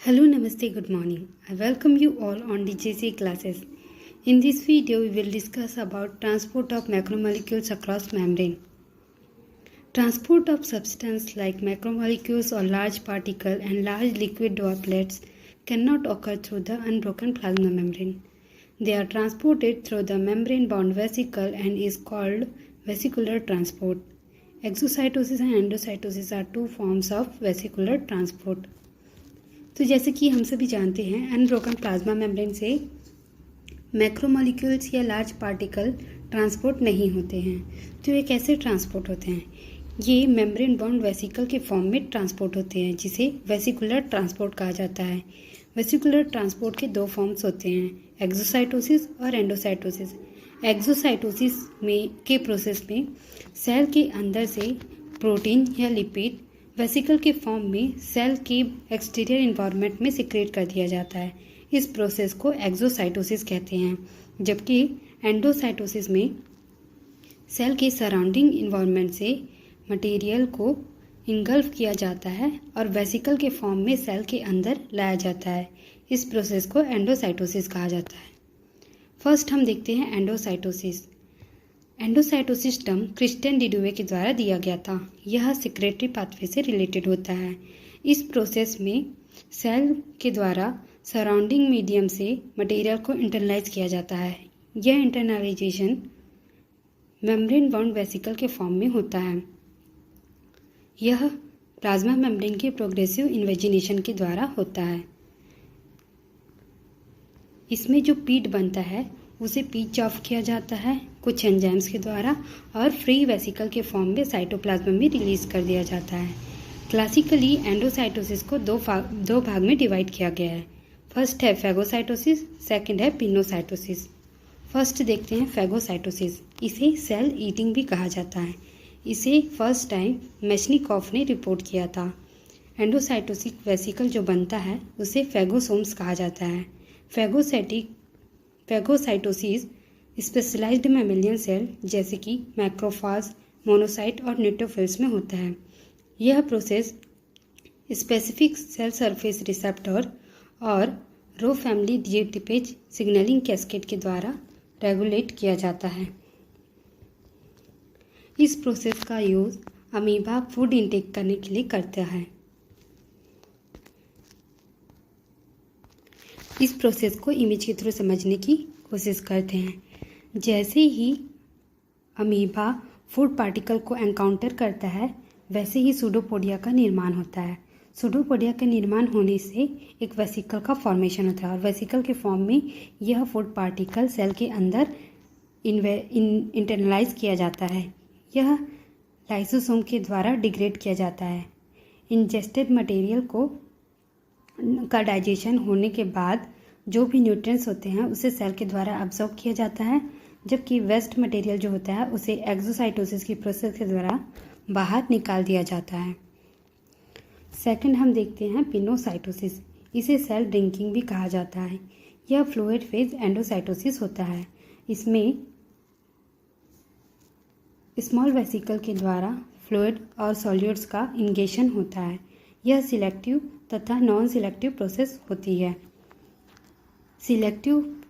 Hello, Namaste, good morning. I welcome you all on DJC classes. In this video, we will discuss about transport of macromolecules across membrane. Transport of substance like macromolecules or large particle and large liquid droplets cannot occur through the unbroken plasma membrane. They are transported through the membrane-bound vesicle and is called vesicular transport. Exocytosis and endocytosis are two forms of vesicular transport. तो जैसे कि हम सभी जानते हैं unbroken plasma membrane से macromolecules या large particle transport नहीं होते हैं। तो ये कैसे ट्रांसपोर्ट होते हैं? ये मेम्ब्रेन बाउंड वेसिकल के फॉर्म में ट्रांसपोर्ट होते हैं, जिसे वेसिकुलर ट्रांसपोर्ट कहा जाता है। वेसिकुलर ट्रांसपोर्ट के दो फॉर्म्स होते हैं, एक्सोसाइटोसिस और एंडोसाइटोसिस। एक्सोसाइटोसिस के प्रोसेस में सेल के अंदर से प्रोटीन या लिपिड वेसिकल के फॉर्म में सेल के एक्सटीरियर इन्वायरमेंट में सिक्रेट कर दिया जाता है। इस प्रोसेस को एक्सोसाइटोसिस कहते हैं। जबकि एंडोसाइटोसिस में सेल के सराउंडिंग इन्वायरमेंट से मटेरियल को इंगल्फ किया जाता है और वेसिकल के फॉर्म में सेल के अंदर लाया जाता है। इस प्रोसेस को एंडोसाइटोसिस कहा जाता है। फर्स्ट हम देखते हैं एंडोसाइटोसिस। एंडोसाइटोसिस टर्म क्रिस्टियन डिडुवे के द्वारा दिया गया था। यह सिक्रेटरी पाथवे से रिलेटेड होता है। इस प्रोसेस में सेल के द्वारा सराउंडिंग मीडियम से मटेरियल को इंटरनलाइज किया जाता है। यह इंटरनलाइजेशन मेम्ब्रेन बाउंड वेसिकल के फॉर्म में होता है। यह प्लाज्मा मेम्ब्रेन के प्रोग्रेसिव इन्वेजिनेशन के द्वारा होता है। इसमें जो पीट बनता है उसे पीच ऑफ किया जाता है कुछ एंजाइम्स के द्वारा और फ्री वेसिकल के फॉर्म में साइटोप्लाज्म में रिलीज कर दिया जाता है। क्लासिकली एंडोसाइटोसिस को दो भाग में डिवाइड किया गया है। फर्स्ट है फैगोसाइटोसिस, सेकंड है पिनोसाइटोसिस। फर्स्ट देखते हैं फैगोसाइटोसिस। इसे सेल ईटिंग भी कहा जाता है। इसे फर्स्ट टाइम मेशनिकॉफ ने रिपोर्ट किया था। एंडोसाइटोसिक वेसिकल जो बनता है उसे फैगोसोम्स कहा जाता है। फैगोसाइटोसिस स्पेशलाइज्ड मैमेलियन सेल जैसे कि मैक्रोफाज, मोनोसाइट और न्यूट्रोफिल्स में होता है। यह process specific cell surface receptor और रो फैमिली डीएटीपेज सिग्नलिंग कैस्केड के द्वारा रेगुलेट किया जाता है। इस प्रोसेस का यूज अमीबा फूड इंटेक करने के लिए करता है। इस प्रोसेस को इमेज के थ्रू समझने की कोशिश करते हैं। जैसे ही अमीबा फूड पार्टिकल को एनकाउंटर करता है वैसे ही सूडोपोडिया का निर्माण होता है। सूडोपोडिया के निर्माण होने से एक वेसिकल का फॉर्मेशन होता है और वेसिकल के फॉर्म में यह फूड पार्टिकल सेल के अंदर इंटरनलाइज किया जाता है। यह लाइसोसोम के द्वारा डिग्रेड किया जाता है। इंजेस्टेड मटेरियल का डाइजेशन होने के बाद जो भी न्यूट्रिएंट्स होते हैं उसे सेल के द्वारा अब्जॉर्ब किया जाता है, जबकि वेस्ट मटेरियल जो होता है उसे एक्सोसाइटोसिस की प्रोसेस के द्वारा बाहर निकाल दिया जाता है। सेकंड हम देखते हैं पिनोसाइटोसिस। इसे सेल ड्रिंकिंग भी कहा जाता है। यह फ्लूइड फेज एंडोसाइटोसिस होता है। इसमें स्मॉल वेसिकल के द्वारा फ्लूइड और सॉल्यूट्स का इंगेशन होता है। यह सिलेक्टिव तथा नॉन सिलेक्टिव प्रोसेस होती है। Selective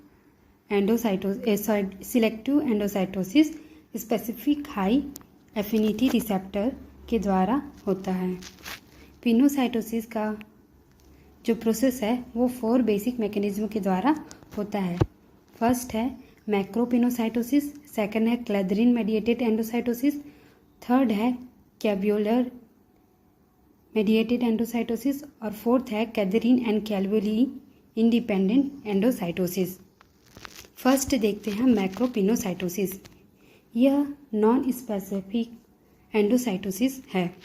endocytosis specific high affinity receptor के द्वारा होता है। पिनोसाइटोसिस का जो प्रोसेस है वो 4 बेसिक मैकेनिज्म के द्वारा होता है। फर्स्ट है मैक्रोपिनोसाइटोसिस, सेकंड है क्लेथरीन मेडिएटेड एंडोसाइटोसिस, थर्ड है कैब्यूलर मेडिएटेड एंडोसाइटोसिस और फोर्थ है clathrin and caveolin independent endocytosis. First देखते हैं मैक्रोपिनोसाइटोसिस। यह नॉन स्पेसिफिक एंडोसाइटोसिस है।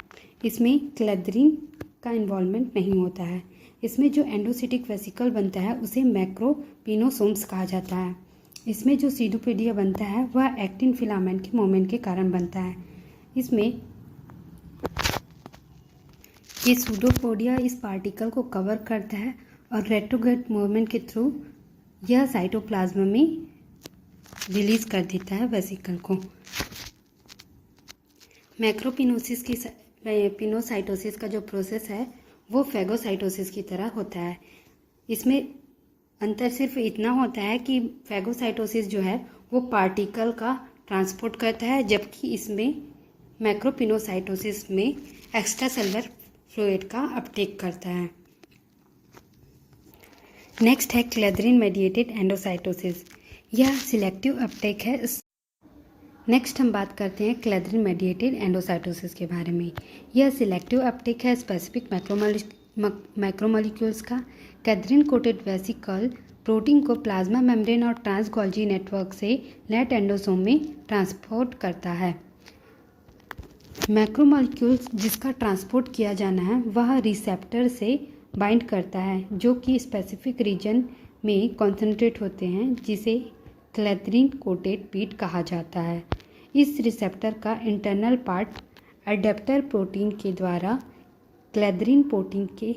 इसमें क्लेथरीन का इन्वॉल्वमेंट नहीं होता है। इसमें जो एंडोसिटिक वेसिकल बनता है उसे मैक्रोपिनोसोम्स कहा जाता है। इसमें जो सीडोपोडिया बनता है वह एक्टिन फिलामेंट के मूवमेंट के कारण बनता है। इसमें ये सूडोपोडिया इस पार्टिकल को कवर करता है और रेट्रोग्रेड मूवमेंट के थ्रू यह साइटोप्लाज्म में रिलीज कर देता है वेसिकल को। मैक्रोपिनोसाइटोसिस का जो प्रोसेस है वो फैगोसाइटोसिस की तरह होता है। इसमें अंतर सिर्फ इतना होता है कि फैगोसाइटोसिस जो है वो पार्टिकल का ट्रांसपोर्ट करता है, जबकि इसमें मैक्रोपिनोसाइटोसिस में एक्स्ट्रा सेलुलर फ्लूइड का अपटेक करता है। नेक्स्ट है क्लैथरीन मेडिएटेड एंडोसाइटोसिस। यह सिलेक्टिव अपटेक है। नेक्स्ट हम बात करते हैं क्लैथरीन मेडिएटेड एंडोसाइटोसिस के बारे में। यह सिलेक्टिव अपटेक है स्पेसिफिक मैक्रोमोलिक्यूल्स का। क्लैथरीन कोटेड वेसिकल प्रोटीन को प्लाज्मा मेम्ब्रेन और ट्रांस गोल्जी नेटवर्क से लेट एंडोसोम में ट्रांसपोर्ट करता है। मैक्रोमोलिक्यूल्स जिसका ट्रांसपोर्ट किया जाना है वह रिसेप्टर से बाइंड करता है, जो कि स्पेसिफिक रीजन में कॉन्सेंट्रेट होते हैं, जिसे क्लैथरीन कोटेड पीट कहा जाता है। इस रिसेप्टर का इंटरनल पार्ट एडेप्टर प्रोटीन के द्वारा क्लैथरीन प्रोटीन के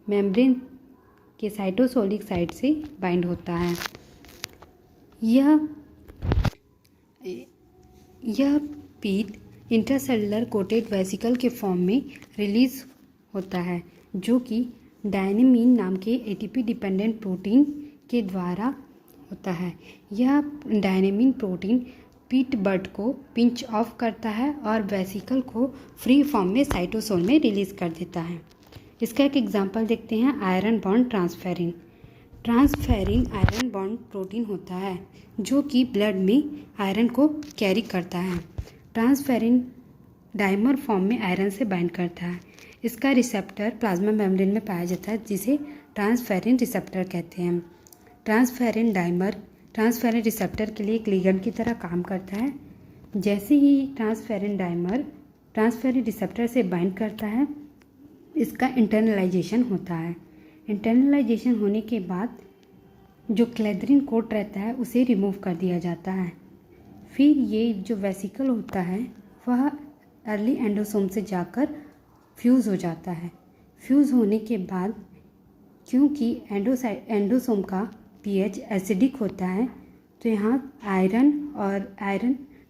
मेम्ब्रेन के साइटोसोलिक साइट से बाइंड होता है। यह पीट इंट्रासेलुलर कोटेड वेसिकल के फॉर्म में रिलीज होता है, जो कि डायनेमिन नाम के एटीपी डिपेंडेंट प्रोटीन के द्वारा होता है। यह डायनेमिन प्रोटीन पीट बड को पिंच ऑफ करता है और वेसिकल को फ्री फॉर्म में साइटोसोल में रिलीज कर देता है। इसका एक एग्जांपल देखते हैं, iron bond transferrin. Transferrin iron bond protein होता है जो कि ब्लड में आयरन को कैरी करता है। ट्रांसफेरिन डाइमर फॉर्म में आयरन से बाइंड करता है। इसका रिसेप्टर प्लाज्मा मेम्ब्रेन में पाया जाता है, जिसे ट्रांसफेरिन रिसेप्टर कहते हैं। ट्रांसफेरिन डाइमर ट्रांसफेरिन रिसेप्टर के लिए एक लिगैंड की तरह काम करता है। जैसे ही ट्रांसफेरिन डाइमर ट्रांसफेरिन रिसेप्टर से बाइंड करता है, इसका इंटरनलाइजेशन होता है। इंटरनलाइजेशन होने के बाद जो क्लैथरीन कोट रहता है उसे रिमूव कर दिया जाता है। फिर ये जो वेसिकल होता है वह अर्ली एंडोसोम से जाकर फ्यूज़ हो जाता है। फ्यूज़ होने के बाद क्योंकि एंडोसोम का पीएच एसिडिक होता है, तो यहाँ आयरन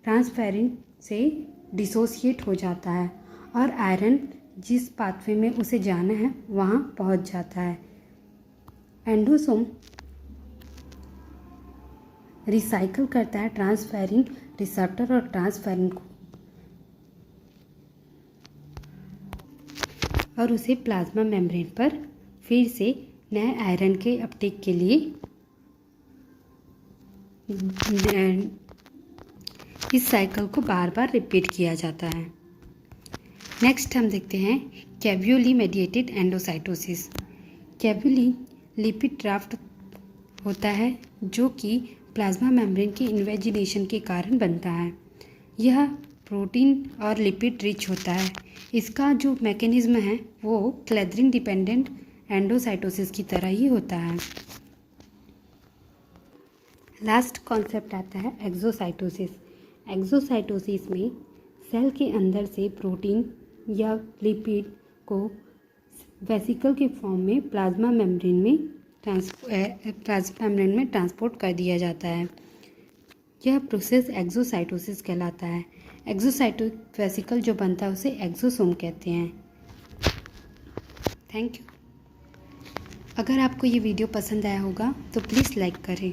ट्रांसफेरिन से डिसोसिएट हो जाता है और आयरन जिस पाथवे में उसे जाना है वहाँ पहुँच जाता है। एंडोसोम रिसाइकल करता है ट्रांसफेरिन रिसेप्टर और ट्रांसफेरिन को और उसे प्लाज्मा मेम्ब्रेन पर फिर से नए आयरन के अपटेक के लिए इस साइकिल को बार बार रिपीट किया जाता है। नेक्स्ट हम देखते हैं कैवियोली मेडिएटेड एंडोसाइटोसिस। कैवियोली लिपिड ड्राफ्ट होता है जो कि प्लाज्मा मेम्ब्रेन के इन्वेजिनेशन के कारण बनता है। यह प्रोटीन और लिपिड रिच होता है। इसका जो मैकेनिज्म है वो क्लैथरीन डिपेंडेंट एंडोसाइटोसिस की तरह ही होता है। लास्ट कॉन्सेप्ट आता है एक्सोसाइटोसिस। एक्सोसाइटोसिस में सेल के अंदर से प्रोटीन या लिपिड को वेसिकल के फॉर्म में प्लाज्मा मेम्ब्रेन में ट्रांसपोर्ट कर दिया जाता है। यह प्रोसेस एक्सोसाइटोसिस कहलाता है। एक्सोसाइटिक वेसिकल जो बनता है उसे एक्सोसोम कहते हैं। Thank you. अगर आपको ये वीडियो पसंद आया होगा तो प्लीज़ लाइक करें।